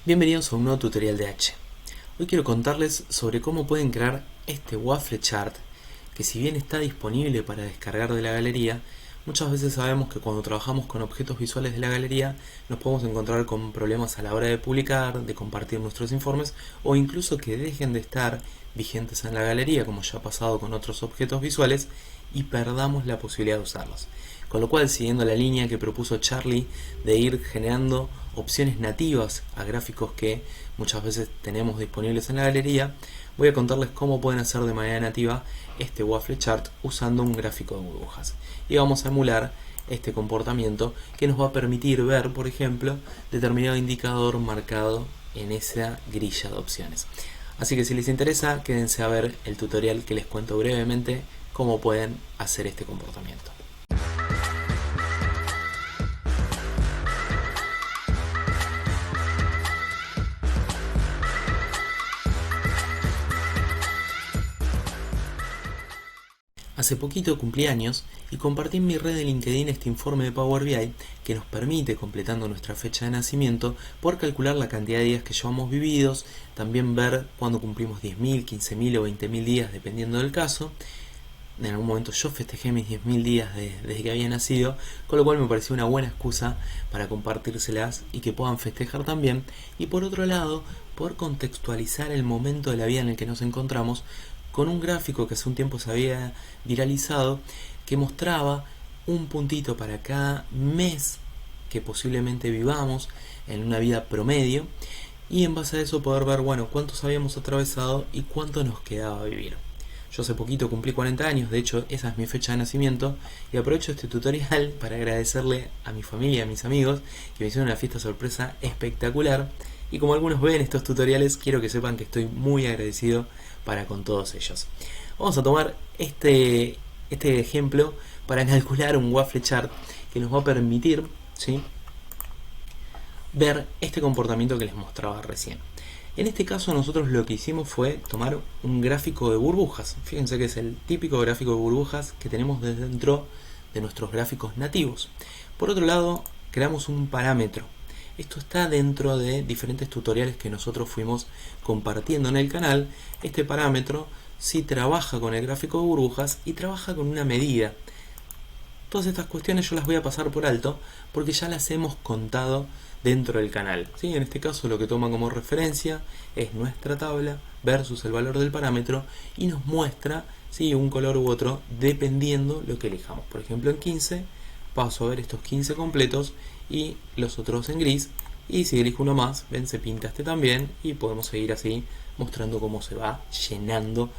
Bienvenidos a un nuevo tutorial de H. Hoy quiero contarles sobre cómo pueden crear este waffle chart, que si bien está disponible para descargar de la galería, muchas veces sabemos que cuando trabajamos con objetos visuales de la galería nos podemos encontrar con problemas a la hora de publicar, de compartir nuestros informes o incluso que dejen de estar vigentes en la galería, como ya ha pasado con otros objetos visuales, y perdamos la posibilidad de usarlos. Con lo cual, siguiendo la línea que propuso Charlie de ir generando opciones nativas a gráficos que muchas veces tenemos disponibles en la galería, voy a contarles cómo pueden hacer de manera nativa este waffle chart usando un gráfico de burbujas. Y vamos a emular este comportamiento que nos va a permitir ver, por ejemplo, determinado indicador marcado en esa grilla de opciones. Así que si les interesa, quédense a ver el tutorial que les cuento brevemente cómo pueden hacer este comportamiento. Hace poquito cumplí años y compartí en mi red de LinkedIn este informe de Power BI que nos permite, completando nuestra fecha de nacimiento, poder calcular la cantidad de días que llevamos vividos, también ver cuándo cumplimos 10.000, 15.000 o 20.000 días dependiendo del caso. En algún momento yo festejé mis 10.000 días desde que había nacido, con lo cual me pareció una buena excusa para compartírselas y que puedan festejar también. Y por otro lado, poder contextualizar el momento de la vida en el que nos encontramos con un gráfico que hace un tiempo se había viralizado, que mostraba un puntito para cada mes que posiblemente vivamos en una vida promedio, y en base a eso poder ver, bueno, cuántos habíamos atravesado y cuánto nos quedaba vivir. Yo hace poquito cumplí 40 años, de hecho esa es mi fecha de nacimiento, y aprovecho este tutorial para agradecerle a mi familia y a mis amigos que me hicieron una fiesta sorpresa espectacular. Y como algunos ven estos tutoriales, quiero que sepan que estoy muy agradecido para con todos ellos. Vamos a tomar este ejemplo para calcular un waffle chart que nos va a permitir, ¿sí?, ver este comportamiento que les mostraba recién. En este caso nosotros lo que hicimos fue tomar un gráfico de burbujas. Fíjense que es el típico gráfico de burbujas que tenemos dentro de nuestros gráficos nativos. Por otro lado, creamos un parámetro. Esto está dentro de diferentes tutoriales que nosotros fuimos compartiendo en el canal. Este parámetro sí trabaja con el gráfico de burbujas y trabaja con una medida. Todas estas cuestiones yo las voy a pasar por alto porque ya las hemos contado dentro del canal, ¿sí? En este caso lo que toma como referencia es nuestra tabla versus el valor del parámetro y nos muestra, ¿sí?, un color u otro dependiendo lo que elijamos. Por ejemplo, en 15 paso a ver estos 15 completos y los otros en gris, y si elijo uno más, ven, se pinta este también, y podemos seguir así mostrando cómo se va llenando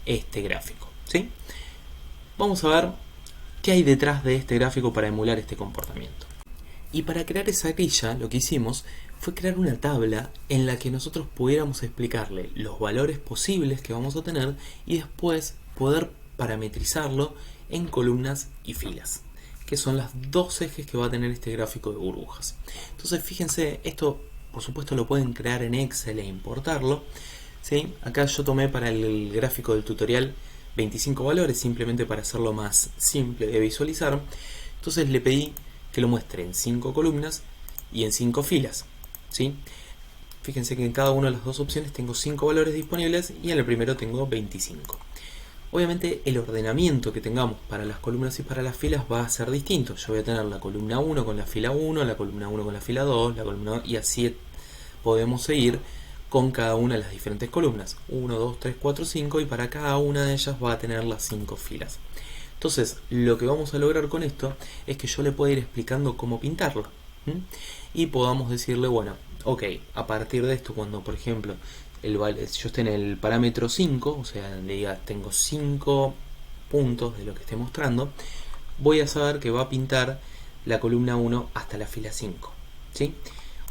este gráfico, ¿sí? Vamos a ver qué hay detrás de este gráfico para emular este comportamiento. Y para crear esa grilla, lo que hicimos fue crear una tabla en la que nosotros pudiéramos explicarle los valores posibles que vamos a tener y después poder parametrizarlo en columnas y filas, que son los dos ejes que va a tener este gráfico de burbujas. Entonces fíjense, esto por supuesto lo pueden crear en Excel e importarlo, ¿sí? Acá yo tomé para el gráfico del tutorial 25 valores, simplemente para hacerlo más simple de visualizar. Entonces le pedí que lo muestre en 5 columnas y en 5 filas, ¿sí? Fíjense que en cada una de las dos opciones tengo 5 valores disponibles y en el primero tengo 25. Obviamente el ordenamiento que tengamos para las columnas y para las filas va a ser distinto. Yo voy a tener la columna 1 con la fila 1, la columna 1 con la fila 2, la columna 2, y así podemos seguir con cada una de las diferentes columnas. 1, 2, 3, 4, 5, y para cada una de ellas va a tener las 5 filas. Entonces, lo que vamos a lograr con esto es que yo le pueda ir explicando cómo pintarlo. Y podamos decirle, bueno, ok, a partir de esto, cuando por ejemplo yo esté en el parámetro 5, o sea, le diga tengo 5 puntos de lo que esté mostrando, voy a saber que va a pintar la columna 1 hasta la fila 5, ¿sí?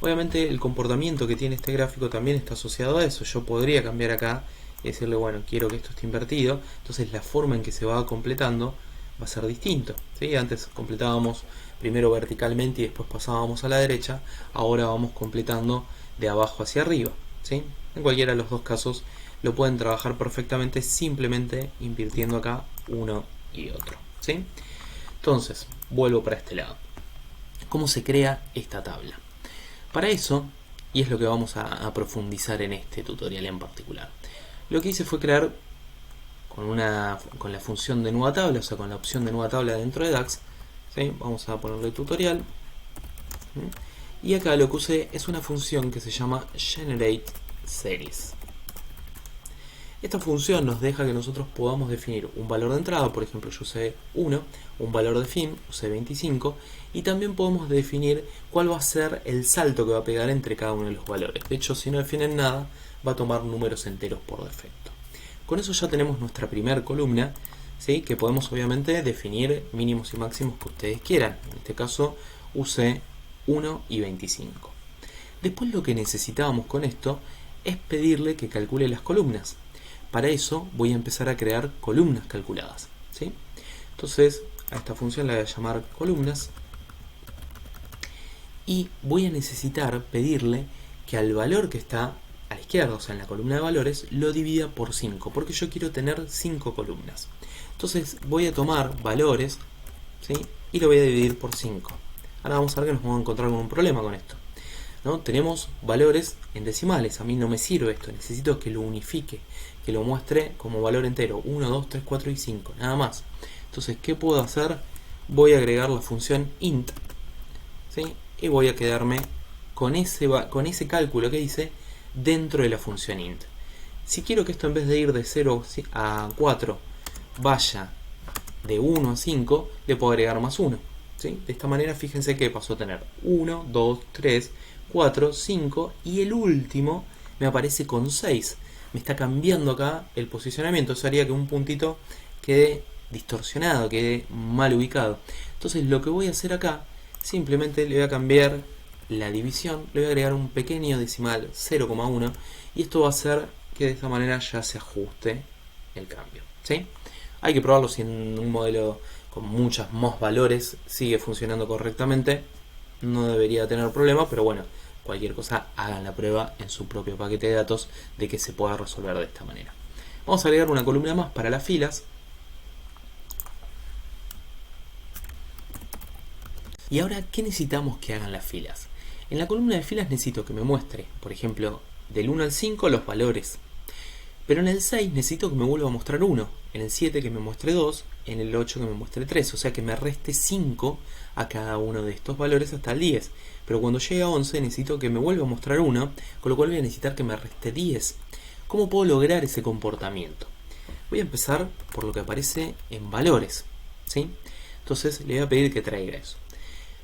Obviamente el comportamiento que tiene este gráfico también está asociado a eso. Yo podría cambiar acá y decirle, bueno, quiero que esto esté invertido, entonces la forma en que se va completando va a ser distinto, ¿sí? Antes completábamos primero verticalmente y después pasábamos a la derecha, ahora vamos completando de abajo hacia arriba, ¿sí? En cualquiera de los dos casos lo pueden trabajar perfectamente simplemente invirtiendo acá uno y otro, ¿sí? Entonces, vuelvo para este lado. ¿Cómo se crea esta tabla? Para eso y es lo que vamos a profundizar en este tutorial en particular. Lo que hice fue crear con la función de nueva tabla, o sea con la opción de nueva tabla dentro de DAX, ¿sí? Vamos a ponerle tutorial, ¿sí? Y acá lo que usé es una función que se llama GenerateSeries. Esta función nos deja que nosotros podamos definir un valor de entrada, por ejemplo yo usé 1, un valor de fin, usé 25, y también podemos definir cuál va a ser el salto que va a pegar entre cada uno de los valores. De hecho, si no definen nada, va a tomar números enteros por defecto. Con eso ya tenemos nuestra primera columna, ¿sí? Que podemos obviamente definir mínimos y máximos que ustedes quieran. En este caso usé 1 y 25. Después lo que necesitábamos con esto es pedirle que calcule las columnas. Para eso voy a empezar a crear columnas calculadas, ¿sí? Entonces a esta función la voy a llamar columnas y voy a necesitar pedirle que al valor que está a la izquierda, o sea en la columna de valores, lo divida por 5, porque yo quiero tener 5 columnas. Entonces voy a tomar valores, ¿sí? Y lo voy a dividir por 5. Ahora vamos a ver que nos vamos a encontrar con un problema con esto, ¿no? Tenemos valores en decimales, a mí no me sirve esto, necesito que lo unifique, que lo muestre como valor entero, 1, 2, 3, 4 y 5, nada más. Entonces, ¿qué puedo hacer? Voy a agregar la función int, ¿sí? Y voy a quedarme con ese cálculo que hice dentro de la función int. Si quiero que esto en vez de ir de 0 a 4 vaya de 1 a 5, le puedo agregar más 1, ¿sí? De esta manera fíjense que pasó a tener 1, 2, 3, 4, 5 y el último me aparece con 6. Me está cambiando acá el posicionamiento, eso haría que un puntito quede distorsionado, quede mal ubicado. Entonces lo que voy a hacer acá, simplemente le voy a cambiar la división, le voy a agregar un pequeño decimal 0,1 y esto va a hacer que de esta manera ya se ajuste el cambio, ¿sí? Hay que probarlo si en un modelo con muchos más valores sigue funcionando correctamente, no debería tener problema, pero bueno, cualquier cosa hagan la prueba en su propio paquete de datos de que se pueda resolver de esta manera. Vamos a agregar una columna más para las filas. Y ahora, ¿qué necesitamos que hagan las filas? En la columna de filas necesito que me muestre, por ejemplo, del 1 al 5 los valores. Pero en el 6 necesito que me vuelva a mostrar 1, en el 7 que me muestre 2, en el 8 que me muestre 3, o sea que me reste 5 a cada uno de estos valores hasta el 10. Pero cuando llegue a 11 necesito que me vuelva a mostrar 1, con lo cual voy a necesitar que me reste 10. ¿Cómo puedo lograr ese comportamiento? Voy a empezar por lo que aparece en valores, ¿sí? Entonces le voy a pedir que traiga eso.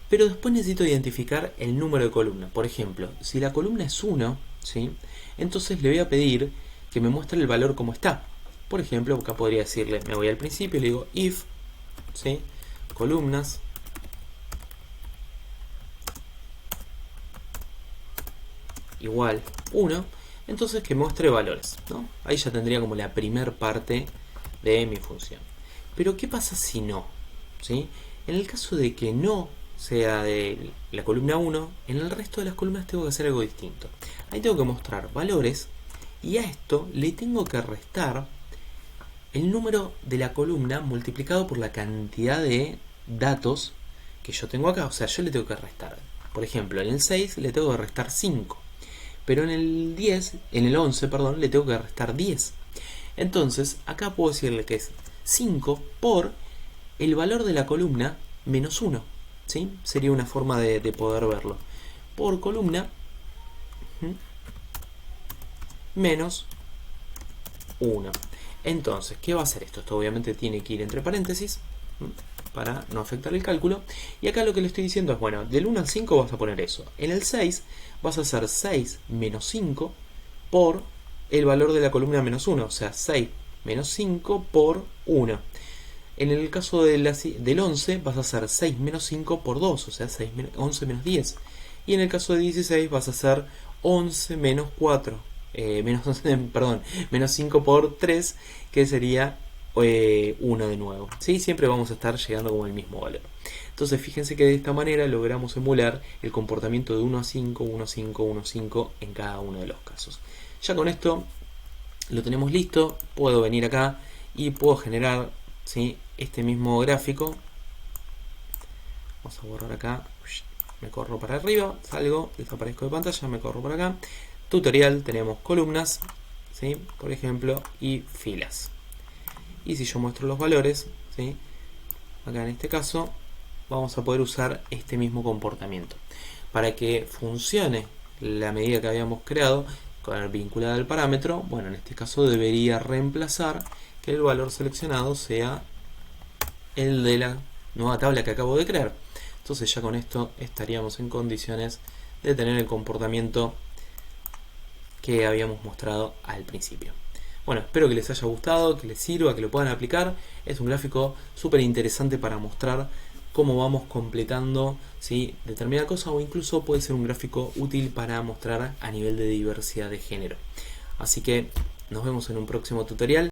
Pero después necesito identificar el número de columna. Por ejemplo, si la columna es 1, ¿sí? Entonces le voy a pedir que me muestre el valor como está. Por ejemplo, acá podría decirle, me voy al principio y le digo if, ¿sí? Columnas igual 1, entonces que muestre valores, ¿no? Ahí ya tendría como la primer parte de mi función. Pero ¿qué pasa si no? ¿Sí? En el caso de que no sea de la columna 1, en el resto de las columnas tengo que hacer algo distinto. Ahí tengo que mostrar valores y a esto le tengo que restar el número de la columna multiplicado por la cantidad de datos que yo tengo acá. O sea, yo le tengo que restar. Por ejemplo, en el 6 le tengo que restar 5. Pero en el 11, perdón, le tengo que restar 10. Entonces, acá puedo decirle que es 5 por el valor de la columna menos 1. ¿Sí? Sería una forma de poder verlo. Por columna menos 1. Entonces, ¿qué va a hacer esto? Esto obviamente tiene que ir entre paréntesis para no afectar el cálculo. Y acá lo que le estoy diciendo es, bueno, del 1 al 5 vas a poner eso. En el 6 vas a hacer 6 menos 5 por el valor de la columna menos 1. O sea, 6 menos 5 por 1. En el caso del 11 vas a hacer 6 menos 5 por 2. O sea, 11 menos 10. Y en el caso de 16 vas a hacer 11 menos 4. Menos 5 por 3, que sería 1 de nuevo, ¿sí? Siempre vamos a estar llegando como el mismo valor. Entonces fíjense que de esta manera logramos emular el comportamiento de 1 a 5, 1 a 5, 1 a 5 en cada uno de los casos. Ya con esto lo tenemos listo. Puedo venir acá y puedo generar, ¿sí?, este mismo gráfico. Vamos a borrar acá me corro para arriba, salgo, desaparezco de pantalla, me corro para acá. Tutorial, tenemos columnas, ¿sí? Por ejemplo, y filas. Y si yo muestro los valores, ¿sí? Acá en este caso vamos a poder usar este mismo comportamiento. Para que funcione la medida que habíamos creado vinculada al parámetro, bueno, en este caso debería reemplazar que el valor seleccionado sea el de la nueva tabla que acabo de crear. Entonces ya con esto estaríamos en condiciones de tener el comportamiento que habíamos mostrado al principio. Bueno, espero que les haya gustado, que les sirva, que lo puedan aplicar. Es un gráfico súper interesante para mostrar cómo vamos completando, ¿sí?, determinada cosa, o incluso puede ser un gráfico útil para mostrar a nivel de diversidad de género. Así que nos vemos en un próximo tutorial.